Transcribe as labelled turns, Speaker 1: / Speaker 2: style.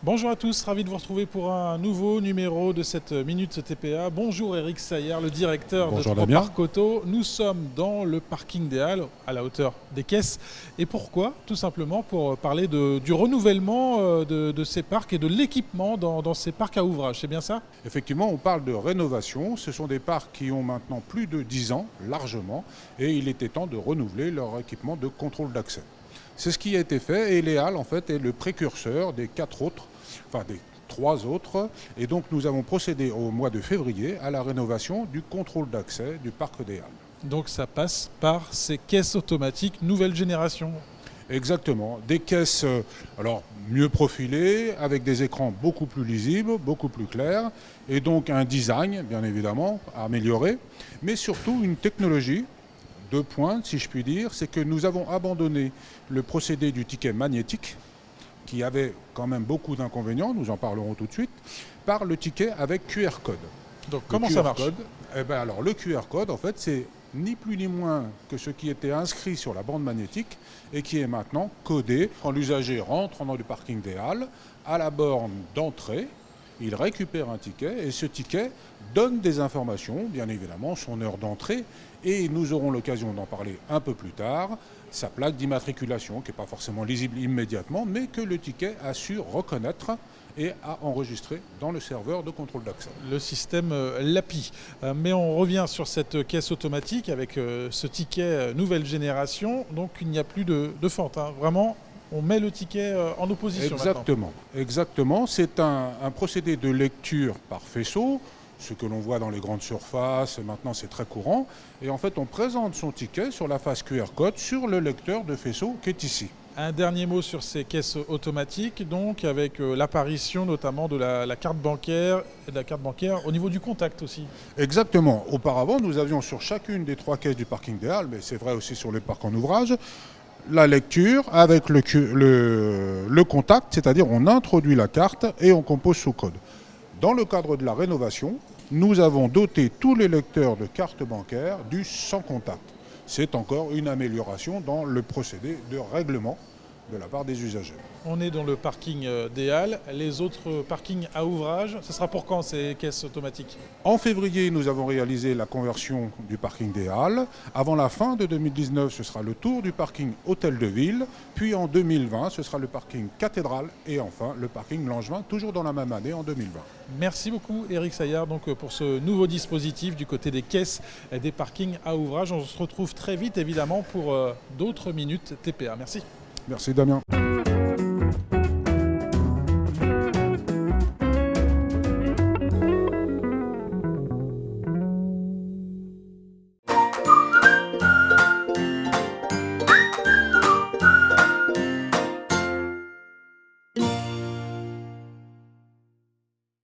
Speaker 1: Bonjour à tous, ravi de vous retrouver pour un nouveau numéro de cette Minute TPA. Bonjour Eric Saillard, le directeur
Speaker 2: Bonjour
Speaker 1: de
Speaker 2: Damien.
Speaker 1: Troparc Auto. Nous sommes dans le parking des Halles, à la hauteur des caisses. Et pourquoi? Tout simplement pour parler du renouvellement de ces parcs et de l'équipement dans ces parcs à ouvrage. C'est bien ça?
Speaker 2: Effectivement, on parle de rénovation. Ce sont des parcs qui ont maintenant plus de 10 ans, largement, et il était temps de renouveler leur équipement de contrôle d'accès. C'est ce qui a été fait et les Halles, en fait, est le précurseur des des 3 autres. Et donc, nous avons procédé au mois de février à la rénovation du contrôle d'accès du parc des Halles.
Speaker 1: Donc ça passe par ces caisses automatiques nouvelle génération.
Speaker 2: Exactement, des caisses mieux profilées, avec des écrans beaucoup plus lisibles, beaucoup plus clairs, et donc un design, bien évidemment, amélioré, mais surtout une technologie de pointe, si je puis dire, c'est que nous avons abandonné le procédé du ticket magnétique, qui avait quand même beaucoup d'inconvénients, nous en parlerons tout de suite, par le ticket avec QR code.
Speaker 1: Donc comment ça marche?
Speaker 2: Le QR code, en fait, c'est ni plus ni moins que ce qui était inscrit sur la bande magnétique et qui est maintenant codé. Quand l'usager rentre dans le parking des Halles, à la borne d'entrée, il récupère un ticket et ce ticket donne des informations, bien évidemment, son heure d'entrée, et nous aurons l'occasion d'en parler un peu plus tard, sa plaque d'immatriculation, qui n'est pas forcément lisible immédiatement, mais que le ticket a su reconnaître et a enregistré dans le serveur de contrôle d'accès.
Speaker 1: Le système LAPI. Mais on revient sur cette caisse automatique avec ce ticket nouvelle génération, donc il n'y a plus de fente, hein. Vraiment, on met le ticket en opposition.
Speaker 2: Exactement. C'est un procédé de lecture par faisceau, ce que l'on voit dans les grandes surfaces, maintenant c'est très courant. Et en fait, on présente son ticket sur la face QR code sur le lecteur de faisceau qui est ici.
Speaker 1: Un dernier mot sur ces caisses automatiques, donc avec l'apparition notamment de la carte bancaire et de la carte bancaire au niveau du contact aussi.
Speaker 2: Exactement. Auparavant, nous avions sur chacune des 3 caisses du parking des Halles, mais c'est vrai aussi sur les parcs en ouvrage, la lecture avec le contact, c'est-à-dire on introduit la carte et on compose sous code. Dans le cadre de la rénovation, nous avons doté tous les lecteurs de cartes bancaires du sans contact. C'est encore une amélioration dans le procédé de règlement de la part des usagers.
Speaker 1: On est dans le parking des Halles. Les autres parkings à ouvrage, ce sera pour quand ces caisses automatiques?
Speaker 2: En février, nous avons réalisé la conversion du parking des Halles. Avant la fin de 2019, ce sera le tour du parking Hôtel de Ville. Puis en 2020, ce sera le parking Cathédrale. Et enfin, le parking Langevin, toujours dans la même année, en 2020.
Speaker 1: Merci beaucoup Eric Saillard donc, pour ce nouveau dispositif du côté des caisses et des parkings à ouvrage. On se retrouve très vite évidemment pour d'autres minutes TPA. Merci.
Speaker 2: Merci Damien.